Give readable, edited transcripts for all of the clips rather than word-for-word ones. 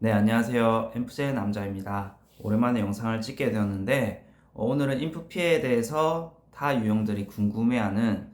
네, 안녕하세요. 엠프제의 남자입니다. 오랜만에 영상을 찍게 되었는데, 오늘은 인프피에 대해서 타 유형들이 궁금해하는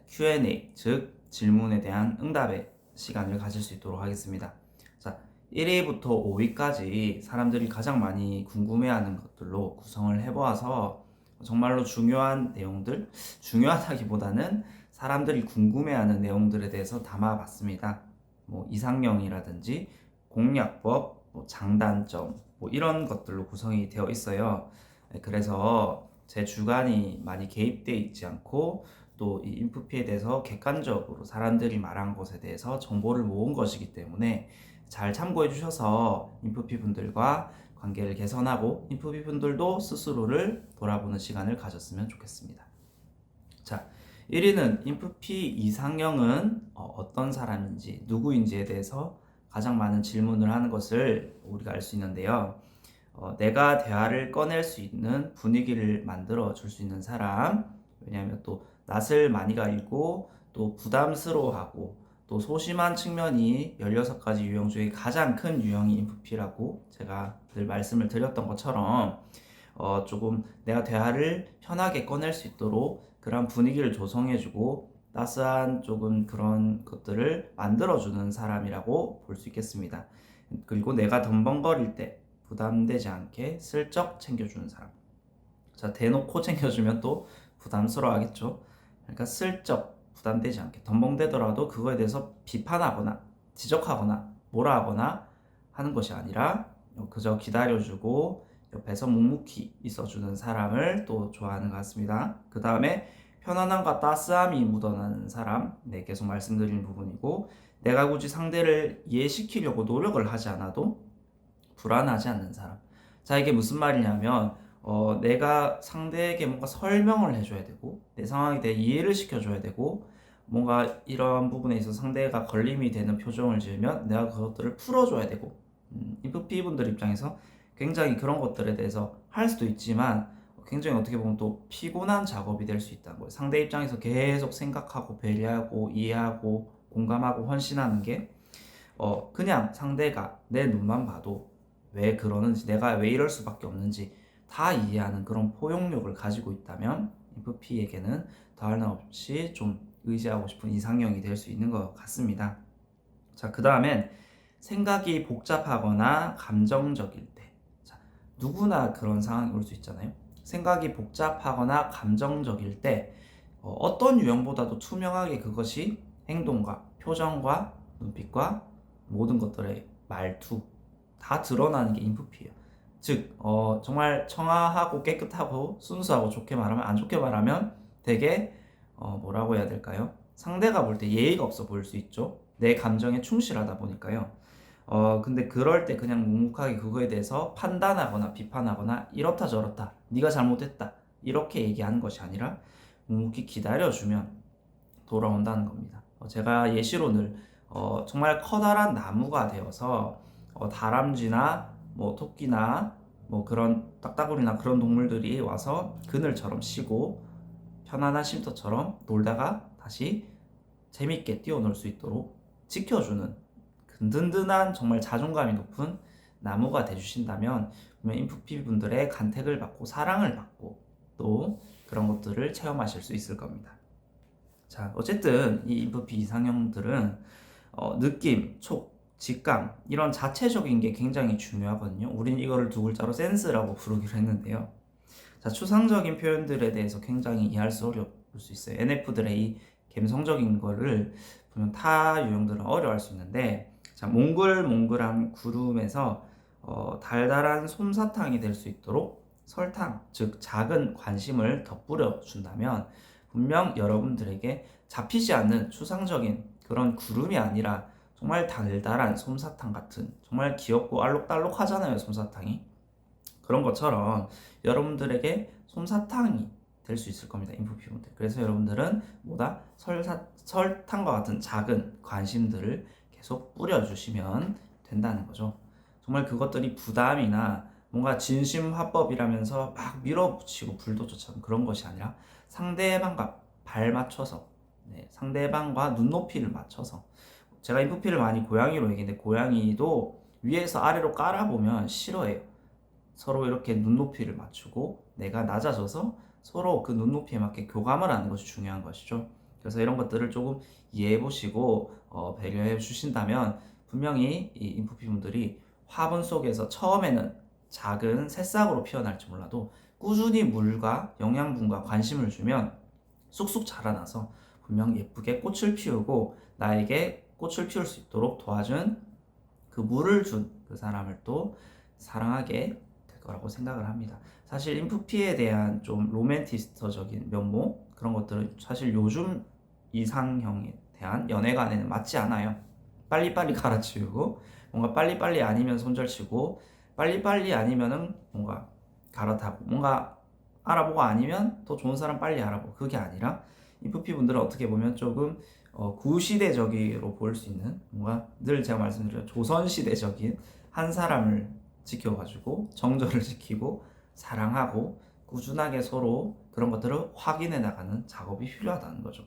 Q&A, 즉 질문에 대한 응답의 시간을 가질 수 있도록 하겠습니다. 자, 1위부터 5위까지 사람들이 가장 많이 궁금해하는 것들로 구성을 해보아서 정말로 중요한 내용들, 중요하다기보다는 사람들이 궁금해하는 내용들에 대해서 담아봤습니다. 뭐 이상형이라든지 공략법, 뭐 장단점, 뭐 이런 것들로 구성이 되어 있어요. 그래서 제 주관이 많이 개입되어 있지 않고 또 이 인프피에 대해서 객관적으로 사람들이 말한 것에 대해서 정보를 모은 것이기 때문에 잘 참고해 주셔서 인프피 분들과 관계를 개선하고 인프피 분들도 스스로를 돌아보는 시간을 가졌으면 좋겠습니다. 자, 1위는 인프피 이상형은 어떤 사람인지 누구인지에 대해서 가장 많은 질문을 하는 것을 우리가 알 수 있는데요. 내가 대화를 꺼낼 수 있는 분위기를 만들어 줄 수 있는 사람, 왜냐하면 또 낯을 많이 가리고 또 부담스러워하고 또 소심한 측면이 16가지 유형 중에 가장 큰 유형이 인프피라고 제가 늘 말씀을 드렸던 것처럼 조금 내가 대화를 편하게 꺼낼 수 있도록 그런 분위기를 조성해주고 따스한 조금 그런 것들을 만들어주는 사람이라고 볼 수 있겠습니다. 그리고 내가 덤벙거릴 때 부담되지 않게 슬쩍 챙겨주는 사람. 자, 대놓고 챙겨주면 또 부담스러워 하겠죠. 그러니까 슬쩍 부담되지 않게 덤벙대더라도 그거에 대해서 비판하거나 지적하거나 뭐라 하거나 하는 것이 아니라 그저 기다려주고 옆에서 묵묵히 있어주는 사람을 또 좋아하는 것 같습니다. 그 다음에 편안함과 따스함이 묻어나는 사람, 네, 계속 말씀드린 부분이고, 내가 굳이 상대를 이해시키려고 노력을 하지 않아도 불안하지 않는 사람. 자, 이게 무슨 말이냐면, 내가 상대에게 뭔가 설명을 해줘야 되고, 내 상황에 대해 이해를 시켜줘야 되고, 뭔가 이런 부분에 있어서 상대가 걸림이 되는 표정을 지으면 내가 그것들을 풀어줘야 되고, 인프피 분들 입장에서 굉장히 그런 것들에 대해서 할 수도 있지만, 굉장히 어떻게 보면 또 피곤한 작업이 될 수 있다는 거예요. 상대 입장에서 계속 생각하고 배려하고 이해하고 공감하고 헌신하는 게 그냥 상대가 내 눈만 봐도 왜 그러는지 내가 왜 이럴 수밖에 없는지 다 이해하는 그런 포용력을 가지고 있다면 인프피에게는 더할 나위 없이 좀 의지하고 싶은 이상형이 될 수 있는 것 같습니다. 자, 그 다음엔 생각이 복잡하거나 감정적일 때. 자, 누구나 그런 상황이 올 수 있잖아요. 생각이 복잡하거나 감정적일 때 어떤 유형보다도 투명하게 그것이 행동과 표정과 눈빛과 모든 것들의 말투 다 드러나는 게 인프피예요. 즉 정말 청아하고 깨끗하고 순수하고 좋게 말하면 안 좋게 말하면 되게 뭐라고 해야 될까요? 상대가 볼 때 예의가 없어 보일 수 있죠. 내 감정에 충실하다 보니까요. 근데 그럴 때 그냥 묵묵하게 그거에 대해서 판단하거나 비판하거나 이렇다 저렇다 네가 잘못했다 이렇게 얘기하는 것이 아니라 묵묵히 기다려주면 돌아온다는 겁니다. 제가 예시로 늘 정말 커다란 나무가 되어서 다람쥐나 뭐 토끼나 뭐 그런 딱따구리나 그런 동물들이 와서 그늘처럼 쉬고 편안한 쉼터처럼 놀다가 다시 재밌게 뛰어놀 수 있도록 지켜주는 든든한 정말 자존감이 높은 나무가 돼주신다면 분명 인프피 분들의 간택을 받고 사랑을 받고 또 그런 것들을 체험하실 수 있을 겁니다. 자, 어쨌든 이 인프피 이상형들은 느낌, 촉, 직감 이런 자체적인 게 굉장히 중요하거든요. 우린 이거를 두 글자로 센스라고 부르기로 했는데요. 자, 추상적인 표현들에 대해서 굉장히 이해할 수 어려울 수 있어요. NF들의 이 감성적인 거를 보면 타 유형들은 어려워할 수 있는데, 자, 몽글몽글한 구름에서 달달한 솜사탕이 될 수 있도록 설탕, 즉 작은 관심을 덧뿌려 준다면 분명 여러분들에게 잡히지 않는 추상적인 그런 구름이 아니라 정말 달달한 솜사탕 같은 정말 귀엽고 알록달록 하잖아요, 솜사탕이. 그런 것처럼 여러분들에게 솜사탕이 될 수 있을 겁니다, 인프피분들. 그래서 여러분들은 뭐다? 설탕과 같은 작은 관심들을 계속 뿌려주시면 된다는 거죠. 정말 그것들이 부담이나 뭔가 진심화법이라면서 막 밀어붙이고 불도저처럼 그런 것이 아니라 상대방과 발 맞춰서 상대방과 눈높이를 맞춰서 제가 인프피를 많이 고양이로 얘기했는데 고양이도 위에서 아래로 깔아보면 싫어해요. 서로 이렇게 눈높이를 맞추고 내가 낮아져서 서로 그 눈높이에 맞게 교감을 하는 것이 중요한 것이죠. 그래서 이런 것들을 조금 이해해 보시고 배려해 주신다면 분명히 이 인프피 분들이 화분 속에서 처음에는 작은 새싹으로 피어날지 몰라도 꾸준히 물과 영양분과 관심을 주면 쑥쑥 자라나서 분명 예쁘게 꽃을 피우고 나에게 꽃을 피울 수 있도록 도와준 그 물을 준 그 사람을 또 사랑하게 될 거라고 생각을 합니다. 사실 인프피에 대한 좀 로맨티스트적인 면모 그런 것들은 사실 요즘 이상형에 대한 연애관에는 맞지 않아요. 빨리빨리 갈아치우고 뭔가 빨리빨리 아니면 손절치고 빨리빨리 아니면은 뭔가 갈아타고 뭔가 알아보고 아니면 더 좋은 사람 빨리 알아보고 그게 아니라 인프피 분들은 어떻게 보면 조금 구시대적으로 볼 수 있는 뭔가 늘 제가 말씀드린 조선시대적인 한 사람을 지켜가지고 정절을 지키고 사랑하고 꾸준하게 서로 그런 것들을 확인해 나가는 작업이 필요하다는 거죠.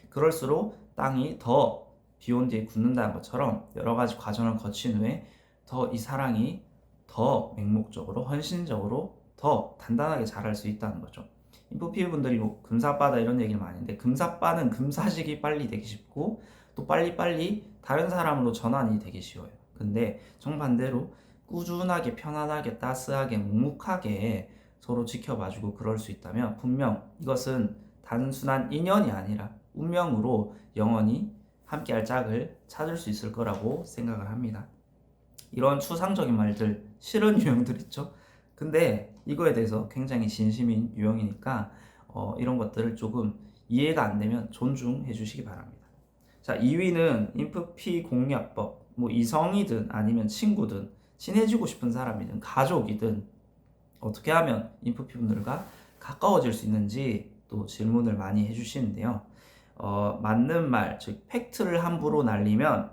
그럴수록 땅이 더 비온 뒤에 굳는다는 것처럼 여러 가지 과정을 거친 후에 더 이 사랑이 더 맹목적으로 헌신적으로 더 단단하게 자랄 수 있다는 거죠. 인프피 분들이 뭐 금사빠다 이런 얘기를 많이 하는데 금사빠는 금사식이 빨리 되기 쉽고 또 빨리빨리 다른 사람으로 전환이 되기 쉬워요. 근데 정반대로 꾸준하게 편안하게 따스하게 묵묵하게 서로 지켜봐주고 그럴 수 있다면 분명 이것은 단순한 인연이 아니라 운명으로 영원히 함께할 짝을 찾을 수 있을 거라고 생각을 합니다. 이런 추상적인 말들 싫은 유형들 있죠. 근데 이거에 대해서 굉장히 진심인 유형이니까 이런 것들을 조금 이해가 안 되면 존중해 주시기 바랍니다. 자, 2위는 인프피 공략법. 뭐 이성이든 아니면 친구든 친해지고 싶은 사람이든 가족이든 어떻게 하면 인프피 분들과 가까워질 수 있는지 또 질문을 많이 해주시는데요. 맞는 말, 즉 팩트를 함부로 날리면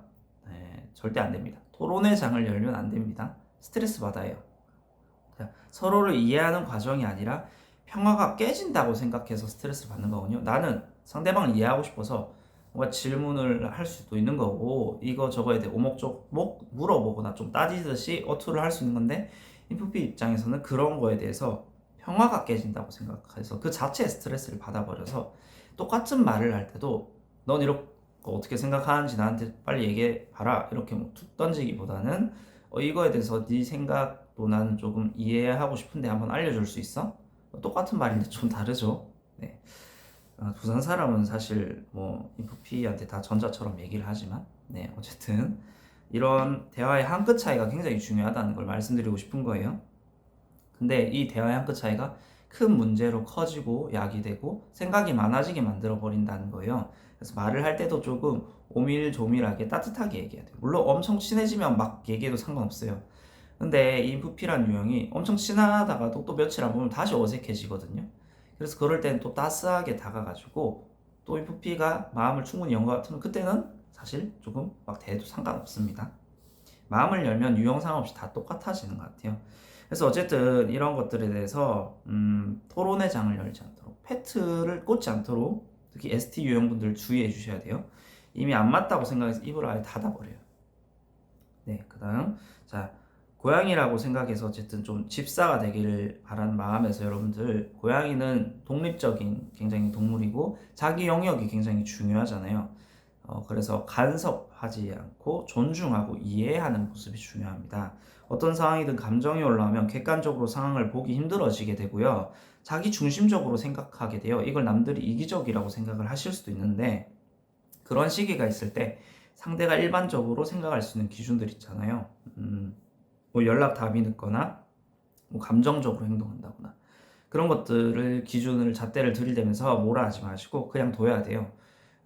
절대 안 됩니다. 토론의 장을 열면 안 됩니다. 스트레스 받아요. 서로를 이해하는 과정이 아니라 평화가 깨진다고 생각해서 스트레스를 받는 거거든요. 나는 상대방을 이해하고 싶어서 뭔가 질문을 할 수도 있는 거고 이거 저거에 대해 오목조목 물어보거나 좀 따지듯이 어투를 할 수 있는 건데 인프피 입장에서는 그런 거에 대해서 평화가 깨진다고 생각해서 그 자체에 스트레스를 받아버려서 똑같은 말을 할 때도 넌 이렇게 어떻게 생각하는지 나한테 빨리 얘기해봐라 이렇게 뭐툭 던지기보다는 이거에 대해서 네 생각도 나는 조금 이해하고 싶은데 한번 알려줄 수 있어? 똑같은 말인데 좀 다르죠. 네. 부산 사람은 사실 뭐 인프피한테 다 전자처럼 얘기를 하지만 네 어쨌든 이런 대화의 한 끗 차이가 굉장히 중요하다는 걸 말씀드리고 싶은 거예요. 근데 이 대화의 한 끗 차이가 큰 문제로 커지고 야기되고 생각이 많아지게 만들어 버린다는 거예요. 그래서 말을 할 때도 조금 오밀조밀하게 따뜻하게 얘기해야 돼요. 물론 엄청 친해지면 막 얘기해도 상관없어요. 근데 이 인프피란 유형이 엄청 친하다가도 또 며칠 안 보면 다시 어색해지거든요. 그래서 그럴 때는 또 따스하게 다가가지고 또 인프피가 마음을 충분히 연 것 같으면 그때는 사실 조금 막 대해도 상관없습니다. 마음을 열면 유형 상관없이 다 똑같아지는 것 같아요. 그래서 어쨌든 이런 것들에 대해서 토론의 장을 열지 않도록 팩트를 꽂지 않도록 특히 ST 유형분들 주의해 주셔야 돼요. 이미 안 맞다고 생각해서 입을 아예 닫아버려요. 네, 그 다음 자 고양이라고 생각해서 어쨌든 좀 집사가 되기를 바라는 마음에서 여러분들 고양이는 독립적인 굉장히 동물이고 자기 영역이 굉장히 중요하잖아요. 그래서 간섭하지 않고 존중하고 이해하는 모습이 중요합니다. 어떤 상황이든 감정이 올라오면 객관적으로 상황을 보기 힘들어지게 되고요. 자기 중심적으로 생각하게 돼요. 이걸 남들이 이기적이라고 생각을 하실 수도 있는데 그런 시기가 있을 때 상대가 일반적으로 생각할 수 있는 기준들 있잖아요. 뭐 연락 답이 늦거나 뭐 감정적으로 행동한다거나 그런 것들을 기준을 잣대를 들이대면서 뭐라 하지 마시고 그냥 둬야 돼요.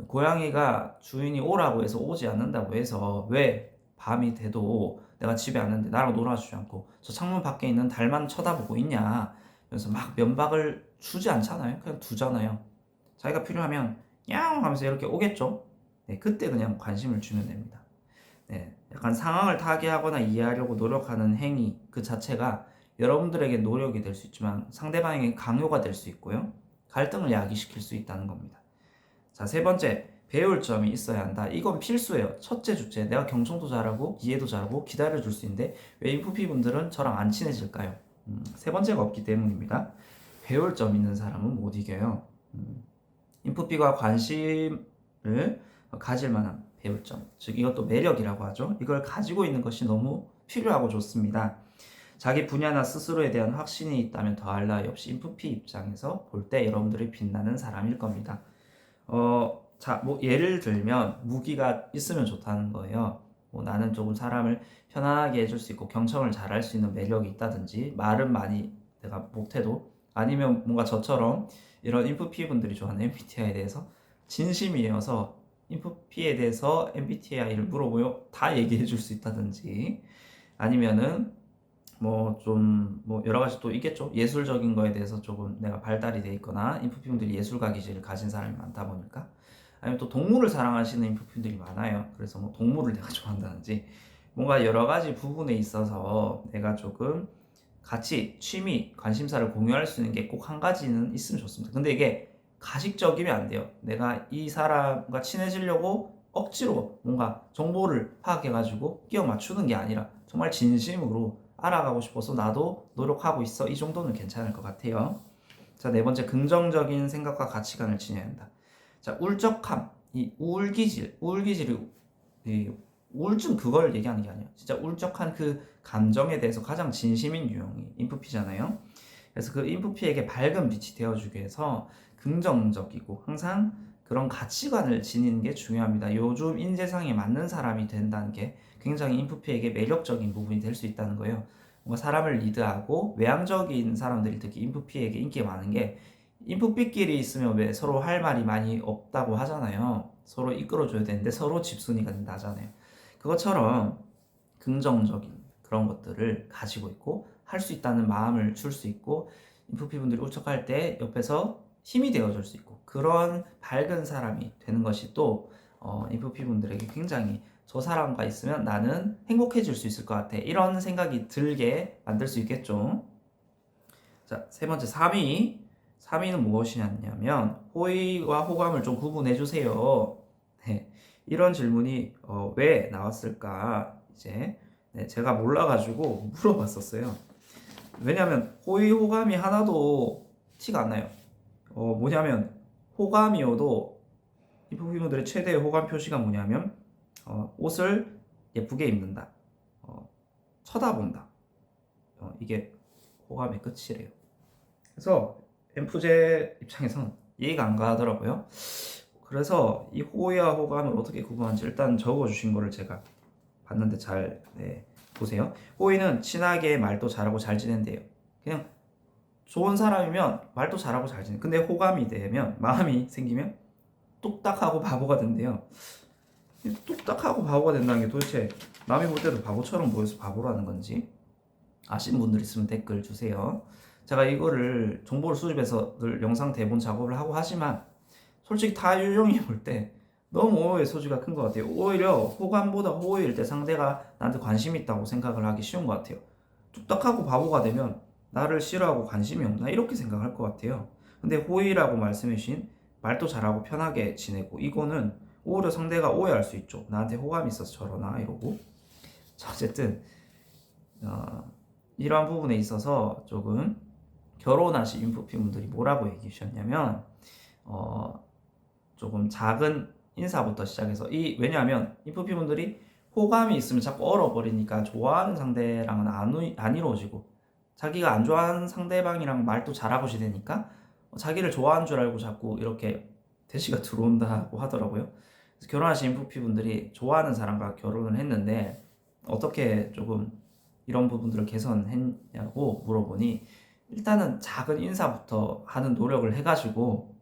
고양이가 주인이 오라고 해서 오지 않는다고 해서 왜 밤이 돼도 내가 집에 왔는데 나랑 놀아주지 않고 저 창문 밖에 있는 달만 쳐다보고 있냐 그래서 막 면박을 주지 않잖아요. 그냥 두잖아요. 자기가 필요하면 야옹 하면서 이렇게 오겠죠. 네, 그때 그냥 관심을 주면 됩니다. 네, 약간 상황을 타개하거나 이해하려고 노력하는 행위 그 자체가 여러분들에게 노력이 될 수 있지만 상대방에게 강요가 될 수 있고요. 갈등을 야기시킬 수 있다는 겁니다. 자, 세 번째, 배울 점이 있어야 한다. 이건 필수예요. 첫째 주제, 내가 경청도 잘하고 이해도 잘하고 기다려줄 수 있는데 왜 인프피 분들은 저랑 안 친해질까요? 세 번째가 없기 때문입니다. 배울 점 있는 사람은 못 이겨요. 인프피가 관심을 가질 만한 배울 점, 즉 이것도 매력이라고 하죠. 이걸 가지고 있는 것이 너무 필요하고 좋습니다. 자기 분야나 스스로에 대한 확신이 있다면 더할 나위 없이 인프피 입장에서 볼 때 여러분들이 빛나는 사람일 겁니다. 자, 뭐 예를 들면 무기가 있으면 좋다는 거예요. 뭐 나는 조금 사람을 편안하게 해줄 수 있고 경청을 잘할 수 있는 매력이 있다든지 말은 많이 내가 못해도 아니면 뭔가 저처럼 이런 인프피 분들이 좋아하는 MBTI에 대해서 진심이어서 인프피에 대해서 MBTI를 물어보면 다 얘기해 줄 수 있다든지 아니면은 뭐 좀 뭐 여러 가지 또 있겠죠. 예술적인 거에 대해서 조금 내가 발달이 돼 있거나 인프피 분들이 예술가 기질을 가진 사람이 많다 보니까 아니면 또 동물을 사랑하시는 인프피 분들이 많아요. 그래서 뭐 동물을 내가 좋아한다든지 뭔가 여러 가지 부분에 있어서 내가 조금 같이 취미, 관심사를 공유할 수 있는 게 꼭 한 가지는 있으면 좋습니다. 근데 이게 가식적이면 안 돼요. 내가 이 사람과 친해지려고 억지로 뭔가 정보를 파악해가지고 끼워 맞추는 게 아니라 정말 진심으로 알아가고 싶어서 나도 노력하고 있어. 이 정도는 괜찮을 것 같아요. 자, 네 번째, 긍정적인 생각과 가치관을 지녀야 한다. 자, 울적함, 이 우울기질이 이 우울증 그걸 얘기하는 게 아니에요. 진짜 울적한 그 감정에 대해서 가장 진심인 유형이 인프피잖아요. 그래서 그 인프피에게 밝은 빛이 되어주기 위해서 긍정적이고 항상 그런 가치관을 지니는 게 중요합니다. 요즘 인재상에 맞는 사람이 된다는 게 굉장히 인프피에게 매력적인 부분이 될 수 있다는 거예요. 뭔가 사람을 리드하고 외향적인 사람들이 특히 인프피에게 인기가 많은 게 인프피끼리 있으면 왜 서로 할 말이 많이 없다고 하잖아요. 서로 이끌어줘야 되는데 서로 집순이가 된다 하잖아요. 그것처럼 긍정적인 그런 것들을 가지고 있고 할 수 있다는 마음을 줄 수 있고 인프피 분들이 울적할 때 옆에서 힘이 되어줄 수 있고 그런 밝은 사람이 되는 것이 또 인프피 분들에게 굉장히 저 사람과 있으면 나는 행복해질 수 있을 것 같아 이런 생각이 들게 만들 수 있겠죠. 자, 세 번째 3위는 무엇이냐면 호의와 호감을 좀 구분해 주세요. 네, 이런 질문이 왜 나왔을까 이제 제가 몰라가지고 물어봤었어요. 왜냐하면 호의 호감이 하나도 티가 안 나요. 뭐냐면 호감이어도 이 부부들의 최대의 호감 표시가 뭐냐면 옷을 예쁘게 입는다, 쳐다본다. 이게 호감의 끝이래요. 그래서 엠프제 입장에선 이해가 안 가더라고요. 그래서 이 호의와 호감을 어떻게 구분하는지 일단 적어주신 거를 제가 봤는데 잘 보세요. 호의는 친하게 말도 잘하고 잘 지낸대요. 그냥 좋은 사람이면 말도 잘하고 잘 지내. 근데 호감이 되면 마음이 생기면 뚝딱하고 바보가 된대요. 뚝딱하고 바보가 된다는 게 도대체 남이 볼 때도 바보처럼 보여서 바보라는 건지 아시는 분들 있으면 댓글 주세요. 제가 이거를 정보를 수집해서 늘 영상 대본 작업을 하고 하지만 솔직히 다 유형이 볼 때 너무 오해의 소지가 큰 것 같아요. 오히려 호감보다 호의일 때 상대가 나한테 관심 있다고 생각을 하기 쉬운 것 같아요. 뚝딱하고 바보가 되면 나를 싫어하고 관심이 없나 이렇게 생각할 것 같아요. 근데 호의라고 말씀해 주신 말도 잘하고 편하게 지내고 이거는 오히려 상대가 오해할 수 있죠. 나한테 호감이 있어서 저러나 이러고. 자, 어쨌든 이러한 부분에 있어서 조금 결혼하신 인프피 분들이 뭐라고 얘기해 주셨냐면 조금 작은 인사부터 시작해서 왜냐하면 인프피 분들이 호감이 있으면 자꾸 얼어버리니까 좋아하는 상대랑은 안 이루어지고 자기가 안 좋아하는 상대방이랑 말도 잘하고 지내니까 자기를 좋아하는 줄 알고 자꾸 이렇게 대시가 들어온다고 하더라고요. 그래서 결혼하신 인프피 분들이 좋아하는 사람과 결혼을 했는데 어떻게 조금 이런 부분들을 개선했냐고 물어보니 일단은 작은 인사부터 하는 노력을 해가지고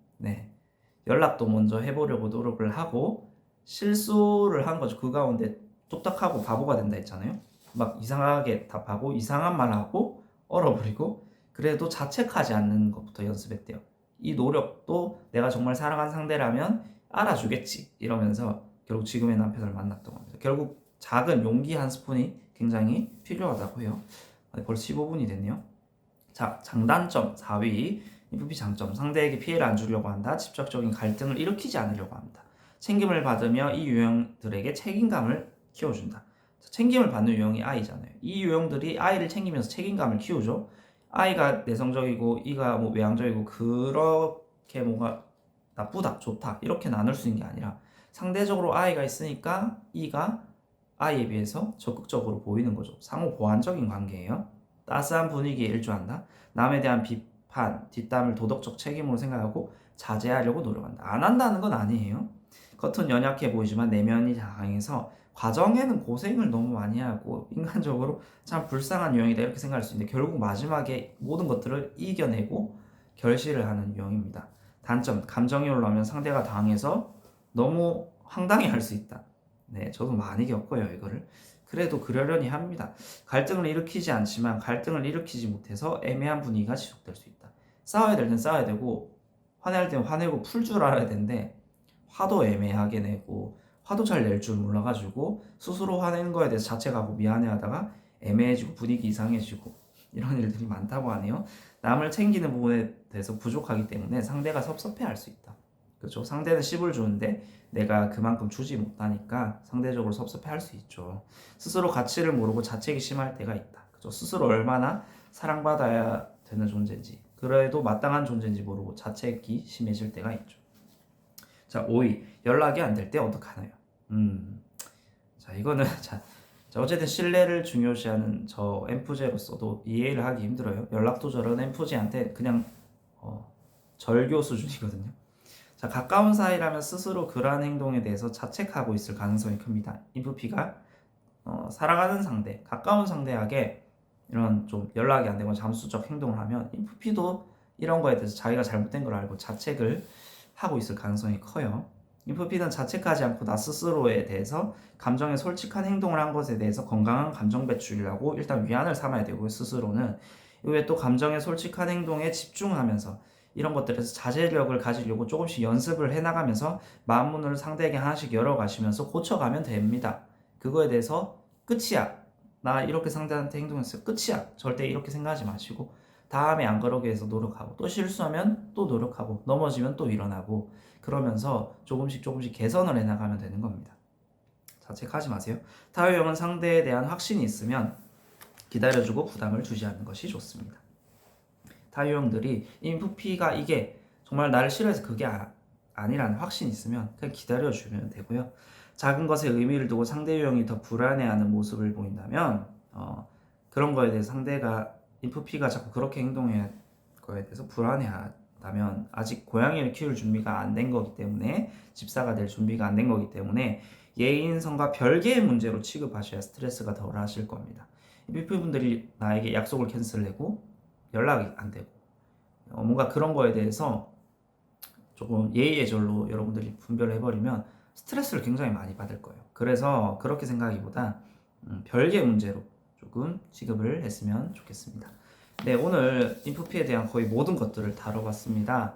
연락도 먼저 해보려고 노력을 하고 실수를 한 거죠. 그 가운데 뚝딱하고 바보가 된다 했잖아요. 막 이상하게 답하고 이상한 말 하고 얼어버리고 그래도 자책하지 않는 것부터 연습했대요. 이 노력도 내가 정말 사랑하는 상대라면 알아주겠지 이러면서 결국 지금의 남편을 만났던 겁니다. 결국 작은 용기 한 스푼이 굉장히 필요하다고 해요. 벌써 15분이 됐네요. 자, 장단점 4위 인프피 장점 상대에게 피해를 안 주려고 한다. 직접적인 갈등을 일으키지 않으려고 합니다. 챙김을 받으며 이 유형들에게 책임감을 키워준다. 챙김을 받는 유형이 I잖아요. 이 유형들이 I를 챙기면서 책임감을 키우죠. I가 내성적이고 E가 뭐 외향적이고 그렇게 뭔가 나쁘다, 좋다 이렇게 나눌 수 있는 게 아니라 상대적으로 I가 있으니까 E가 I에 비해서 적극적으로 보이는 거죠. 상호 보완적인 관계예요. 따스한 분위기에 일조한다. 남에 대한 비판, 뒷담을 도덕적 책임으로 생각하고 자제하려고 노력한다. 안 한다는 건 아니에요. 겉은 연약해 보이지만 내면이 강해서 과정에는 고생을 너무 많이 하고 인간적으로 참 불쌍한 유형이다 이렇게 생각할 수 있는데 결국 마지막에 모든 것들을 이겨내고 결실을 하는 유형입니다. 단점, 감정이 올라오면 상대가 당해서 너무 황당해할 수 있다. 네, 저도 많이 겪어요 이거를. 그래도 그러려니 합니다. 갈등을 일으키지 않지만 갈등을 일으키지 못해서 애매한 분위기가 지속될 수 있다. 싸워야 될 땐 싸워야 되고 화낼 땐 화내고 풀 줄 알아야 되는데 화도 애매하게 내고 화도 잘 낼 줄 몰라가지고 스스로 화낸 거에 대해서 자책하고 미안해하다가 애매해지고 분위기 이상해지고 이런 일들이 많다고 하네요. 남을 챙기는 부분에 대해서 부족하기 때문에 상대가 섭섭해할 수 있다. 그렇죠? 상대는 10을 주는데 내가 그만큼 주지 못하니까 상대적으로 섭섭해할 수 있죠. 스스로 가치를 모르고 자책이 심할 때가 있다. 그렇죠? 스스로 얼마나 사랑받아야 되는 존재인지 그래도 마땅한 존재인지 모르고 자책이 심해질 때가 있죠. 자, 5위. 연락이 안 될 때 어떡하나요? 자, 이거는 자, 어쨌든 신뢰를 중요시하는 저 엠프제로서도 이해를 하기 힘들어요. 연락도 저런 엠프제한테 그냥 절교 수준이거든요. 자, 가까운 사이라면 스스로 그러한 행동에 대해서 자책하고 있을 가능성이 큽니다. 인프피가 사랑하는 상대, 가까운 상대에게 이런 좀 연락이 안 되고 잠수적 행동을 하면 인프피도 이런 거에 대해서 자기가 잘못된 걸 알고 자책을 하고 있을 가능성이 커요. 인프피는 자책하지 않고 나 스스로에 대해서 감정에 솔직한 행동을 한 것에 대해서 건강한 감정 배출이라고 일단 위안을 삼아야 되고요. 스스로는 이후에 또 감정에 솔직한 행동에 집중하면서 이런 것들에서 자제력을 가지려고 조금씩 연습을 해나가면서 마음 문을 상대에게 하나씩 열어가시면서 고쳐가면 됩니다. 그거에 대해서 끝이야. 나 이렇게 상대한테 행동했어요. 끝이야. 절대 이렇게 생각하지 마시고 다음에 안 그러게 해서 노력하고 또 실수하면 또 노력하고 넘어지면 또 일어나고 그러면서 조금씩 개선을 해나가면 되는 겁니다. 자책하지 마세요. 타유형은 상대에 대한 확신이 있으면 기다려주고 부담을 주지 않는 것이 좋습니다. 타유형들이 인프피가 이게 정말 나를 싫어해서 그게 아니라는 확신이 있으면 그냥 기다려주면 되고요. 작은 것에 의미를 두고 상대 유형이 더 불안해하는 모습을 보인다면 그런 거에 대해서 상대가 인프피가 자꾸 그렇게 행동할 거에 대해서 불안해한다면 아직 고양이를 키울 준비가 안 된 거기 때문에 집사가 될 준비가 안 된 거기 때문에 예인성과 별개의 문제로 취급하셔야 스트레스가 덜 하실 겁니다. 인프피분들이 나에게 약속을 캔슬하고 연락이 안 되고 뭔가 그런 거에 대해서 조금 예의예절로 여러분들이 분별을 해버리면 스트레스를 굉장히 많이 받을 거예요. 그래서 그렇게 생각하기보다 별개 문제로 조금 취급을 했으면 좋겠습니다. 네, 오늘 인프피에 대한 거의 모든 것들을 다뤄봤습니다.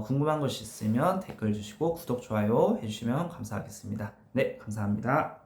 궁금한 것이 있으면 댓글 주시고 구독, 좋아요 해주시면 감사하겠습니다. 네, 감사합니다.